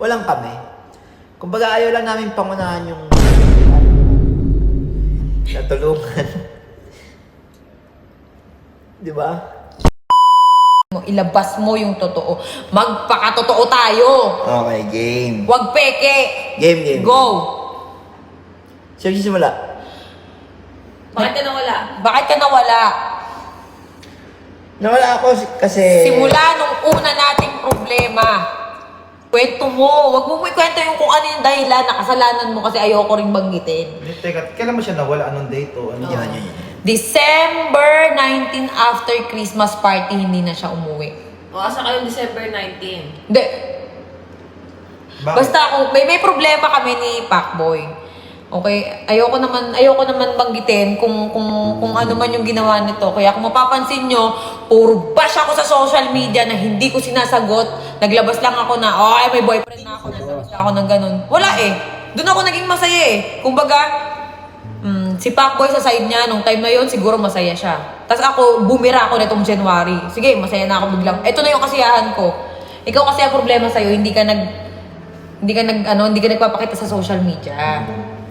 walang kami. Kumbaga ayaw lang namin pangunahan yung natulungan. Di ba? Ilabas mo yung totoo. Magpakatotoo tayo. Okay, game. Huwag peke. Game. Go. Sino simula? Bakit ka nawala? Bakit ka nawala? Nawala ako kasi... Simula nung una nating problema. Kwento mo. Huwag mo ikwento yung kung ano yung dahilan na kasalanan mo kasi ayoko rin banggitin. Teka, kailan mo siya nawala? Anong date o ano? Yan. December 19 after Christmas party, hindi na siya umuwi. O, asa kayo December 19? Hindi. Bakit? Basta ako, may problema kami ni Pacboy. Okay, ayoko naman banggitin kung ano man yung ginawa nito. Kaya kung mapapansin nyo, puro bash ako sa social media na hindi ko sinasagot. Naglabas lang ako na, ay may boyfriend na ako. Naglabas lang ako ng ganun. Wala eh. Doon ako naging masaya eh. Kumbaga, si Pacboy sa side niya, nung time na yon siguro masaya siya. Tapos ako, bumira ako nitong January. Sige, masaya na ako biglang. Ito na yung kasiyahan ko. Ikaw kasi ang problema sa'yo, hindi ka nagpapakita sa social media.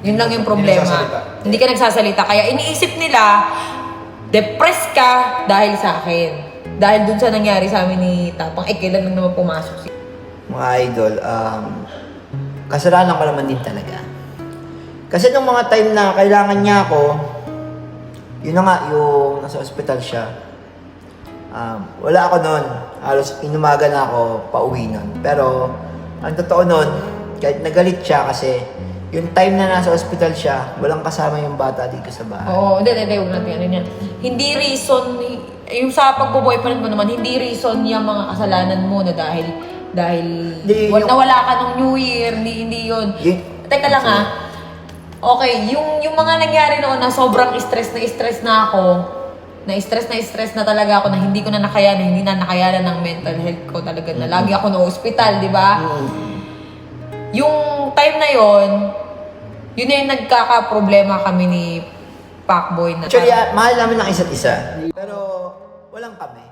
Yun lang yung problema. Hindi ka nagsasalita. Kaya iniisip nila, depressed ka dahil sa akin. Dahil dun sa nangyari sa amin ni Tapang, kailan lang naman pumasok siya. Mga idol, kasalanan ko naman din talaga. Kasi nung mga time na kailangan niya ako, yun na nga, yung nasa ospital siya. Wala ako nun. Halos inumaga na ako pauwi nun. Pero, ang totoo nun, kahit nagalit siya kasi yung time na nasa ospital siya, walang kasama yung bata dito sa bahay. Oo, hindi, huwag natin ano yan. Hindi reason, yung sa pagbo-boyfriend mo naman, hindi reason yung mga kasalanan mo na dahil nawala ka nung New Year, hindi yun. Teka lang okay, yung mga nangyari noon na sobrang stress na ako, na-stress na talaga ako na hindi ko na nakayanan, hindi na nakayanan ng mental health ko talaga na lagi ako na hospital, di ba? Yung time na yon, yun na yung nagkaka-problema kami ni Pacboy na. Actually, mahal namin ng isa't isa. Pero, walang kami.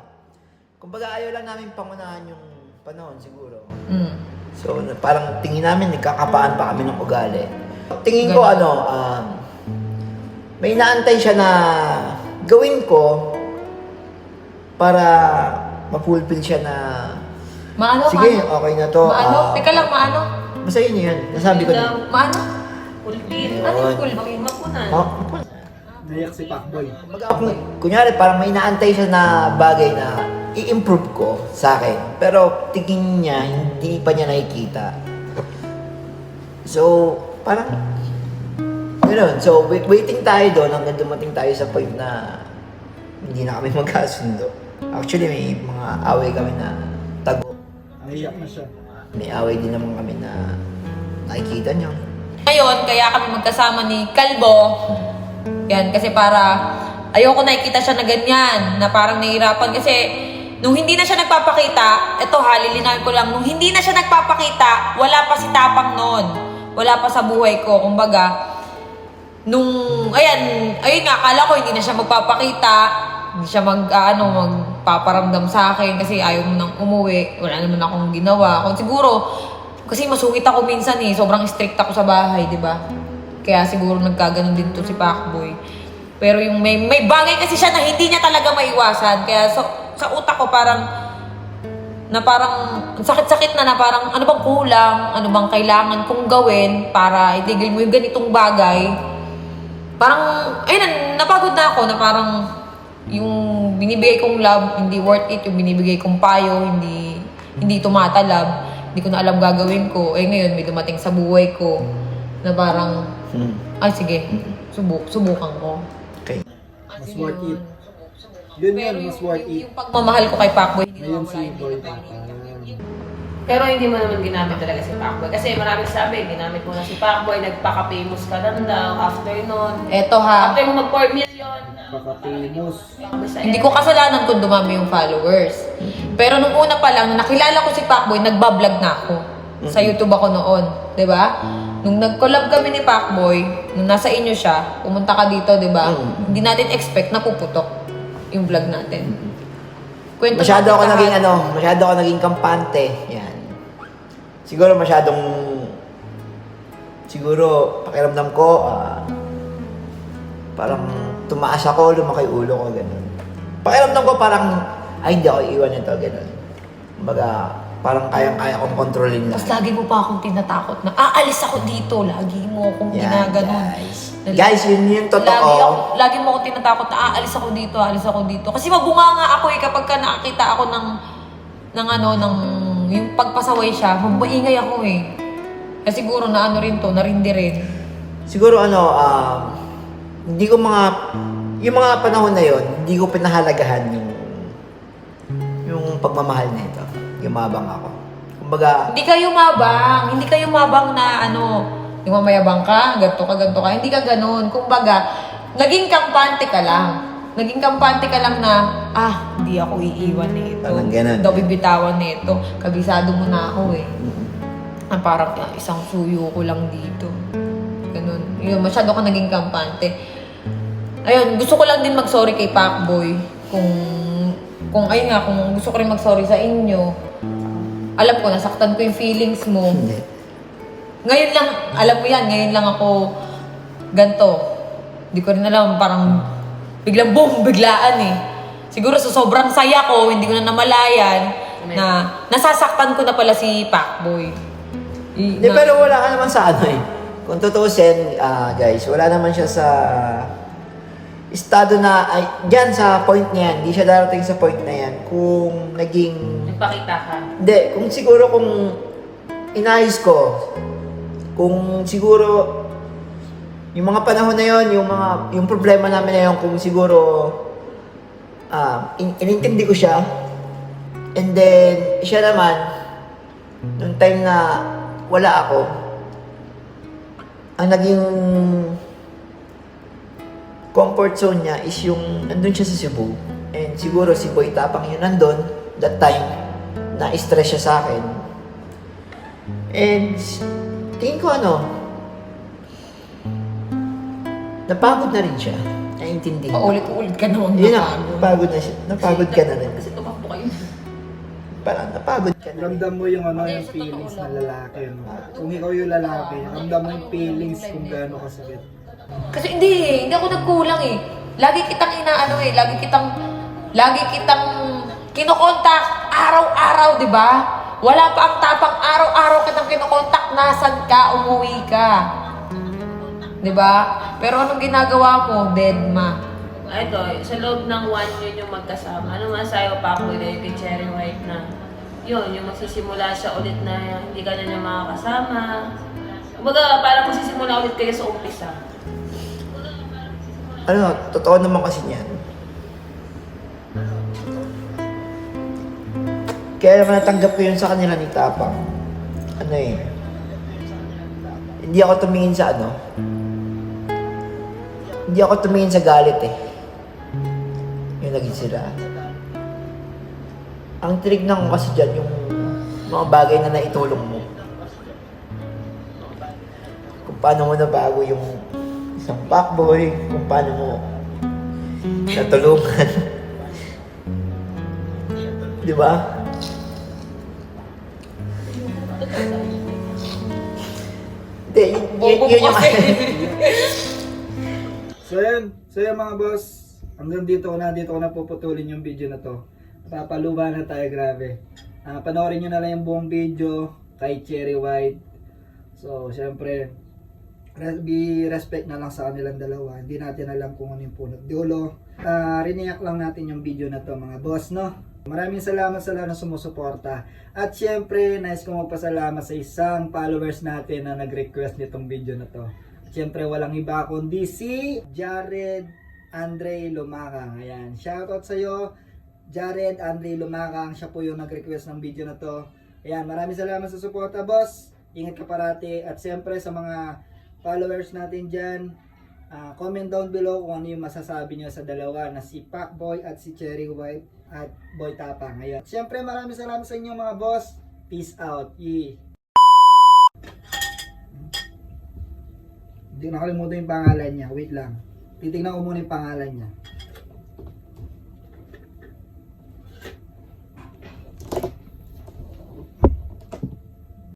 Kumbaga, ayaw lang namin pangunahan yung panahon siguro. So, parang tingin namin, nagkakapaan pa kami ng ugali. Tingin ko, may inaantay siya na gawin ko para ma-fulfill siya na sige, okay na to. Teka lang, maano? Basta yun. Nasabi ko na. Maano? Ulpin. Ayun. Ano yung kulbang? Makunan. Naiyak si Pacboy. Kunyari, parang may inaantay siya na bagay na i-improve ko sa akin. Pero tingin niya, hindi pa niya nakikita. So, parang, gano'n. So, waiting tayo doon hanggang dumating tayo sa point na hindi na kami magkasundo. Actually, may mga away kami na tago. Naiyak na siya. May away din naman kami na nakikita niyo. Ngayon, kaya kami magkasama ni Kalbo. Yan, kasi para ayoko nakikita siya na ganyan, na parang nahihirapan. Kasi nung hindi na siya nagpapakita, eto lilinawin ko lang, nung hindi na siya nagpapakita, wala pa si Tapang noon. Wala pa sa buhay ko. Kumbaga, ayun nga, akala ko hindi na siya magpapakita, hindi siya magpaparamdam sa akin kasi ayaw mo nang umuwi, wala naman akong ginawa. Kung siguro, kasi masungit ako minsan sobrang strict ako sa bahay, di ba? Kaya siguro nagkaganon din to si Pacboy. Pero yung may bagay kasi siya na hindi niya talaga maiwasan. Kaya sa utak ko parang sakit-sakit na parang ano bang kulang, ano bang kailangan kong gawin para itigil mo yung ganitong bagay. Parang, ayun, napagod na ako na parang yung binibigay kong love, hindi worth it. Yung binibigay kong payo, hindi tumatalab. Hindi ko na alam gagawin ko. Ngayon, may dumating sa buhay ko na parang, ay sige, subukan ko. Okay. Mas worth it. Yun mas worth it. Yung pagmamahal ko kay Pacboy, hindi Ngayon nawawala, si hindi Boy nawawala, Tapang. Pero hindi mo naman ginamit talaga si Pacboy. Kasi maraming sabi, ginamit mo na si Pacboy, nagpaka-famous ka lang daw after nun. Eto ha, After mo mag-4 million, Paka-famous. hindi ko kasalanan kung dumami yung followers. Pero nung una pa lang, nung nakilala ko si Pacboy, nagbablog na ako. Sa YouTube ako noon, 'di ba? Nung nag-collab kami ni Pacboy, nung nasa inyo siya, pumunta ka dito, 'di ba? Hindi natin expect na puputok yung vlog natin. Kwento Masyado natin ako lahat. naging masyado ako naging kampante. Yan. siguro masyadong, siguro pakiramdam ko, parang tumaas ako, lumaki ulo ko, ganun. Pakiramdam ko parang, ay hindi ako iiwan nito, ganun. Kumbaga, parang kayang-kaya kong kontrolin lang. Tapos lagi mo pa akong tinatakot na, aalis ako dito. Lagi mo akong ginaganon. Guys, yun yung totoo. Lagi mo akong tinatakot na, aalis ako dito. Kasi mabunga nga ako kapag ka nakakita ako ng yung pagpasaway siya, maingay ako Kasi siguro na narindi rin. Siguro hindi ko yung mga panahon na yon, hindi ko pinahalagahan yung pagmamahal na ito. Yumabang ako. Kumbaga, Hindi ka yumabang na yung mamayabang ka, ganto ka. Hindi ka ganun. Kumbaga, naging kampante ka lang. Na, hindi ako iiwan nito. Parang ganun. Hindi ako bibitawan nito. Kabisado mo na ako parang isang suyo ko lang dito. Ganun. Yun, masyado ka naging kampante. Ayun, gusto ko lang din mag-sorry kay Pacboy. Kung gusto ko rin mag-sorry sa inyo. Alam ko, nasaktan ko yung feelings mo. hindi. Ngayon lang, alam mo yan, ngayon lang ako ganto. Hindi ko rin alam, parang biglang boom, biglaan Siguro sa sobrang saya ko, hindi ko na namalayan na nasasaktan ko na pala si Pacboy. Hindi, pero wala ka naman sa Kung tutuusin, guys, wala naman siya sa estado na, dyan sa point na yan, hindi siya darating sa point na yan kung naging... Nagpakita ka. Hindi, kung siguro kung inayos ko, kung siguro yung mga panahon na yon, yung problema namin na yon, kung siguro inintindi ko siya, and then siya naman nung time na wala ako, ang naging comfort zone niya is yung nandun siya sa Cebu, and siguro si Boy Tapang yun nandun that time na stress siya sa akin, and tingin ko napagod na rin siya. Naiintindi. Paulit-ulit ka naman Yun na, napagod na siya. Napagod ka na rin. Kasi tumakbo kayo. Parang napagod ka na rin. Ramdam mo yung yung feelings ng lalaki. Kung ikaw yung lalaki, ramdam mo yung feelings kung gaano kasakit. Kasi hindi ako nagkulang Lagi kitang lagi kitang kinokontak araw-araw, di ba? Wala pa ang tapang araw-araw kitang kinokontak, nasan ka, umuwi ka. Di ba? Pero anong ginagawa mo, deadma? Ito, sa loob ng 1 year yung magkasama. Ano masayo pa ako kay Cherry White na yun, yung magsisimula siya ulit na hindi ka na niya makakasama. Kumbaga, parang magsisimula ulit kayo sa umpisa. Totoo naman kasi niyan. Kaya naman natanggap ko yun sa kanila ni Tapang. Hindi ako tumingin sa hindi ako tumingin sa galit yung naging sila. Ang tinignan ko kasi dyan yung mga bagay na naitulong mo. Kung paano mo nabago yung isang Pacboy, kung paano mo natulungan. Di ba? Hindi, yun yung So yan mga boss, hanggang dito ko na puputulin yung video na to. Papaluba na tayo, grabe. Panoorin nyo na lang yung buong video kay Cherry White. So syempre, be respect na lang sa kanilang dalawa. Hindi natin alam kung ano yung punot dulo. Riniyak lang natin yung video na to mga boss, no? Maraming salamat sa lahat na sumusuporta. At syempre, nais kong magpasalamat sa isang followers natin na nag-request nitong video na to. Siyempre, walang iba kundi si Jared Andre Lumakang. Ayan, shoutout sa iyo, Jared Andre Lumakang. Siya po yung nag-request ng video na to. Ayan, maraming salamat sa suporta, boss. Ingat ka parati. At siyempre, sa mga followers natin dyan, comment down below kung ano yung masasabi niyo sa dalawa na si Pacboy at si Cherry White at Boy Tapang. Ayan. Siyempre, maraming salamat sa inyo mga boss. Peace out. Hindi nakalimutan yung pangalan niya. Wait lang. Titignan ko muna yung pangalan niya.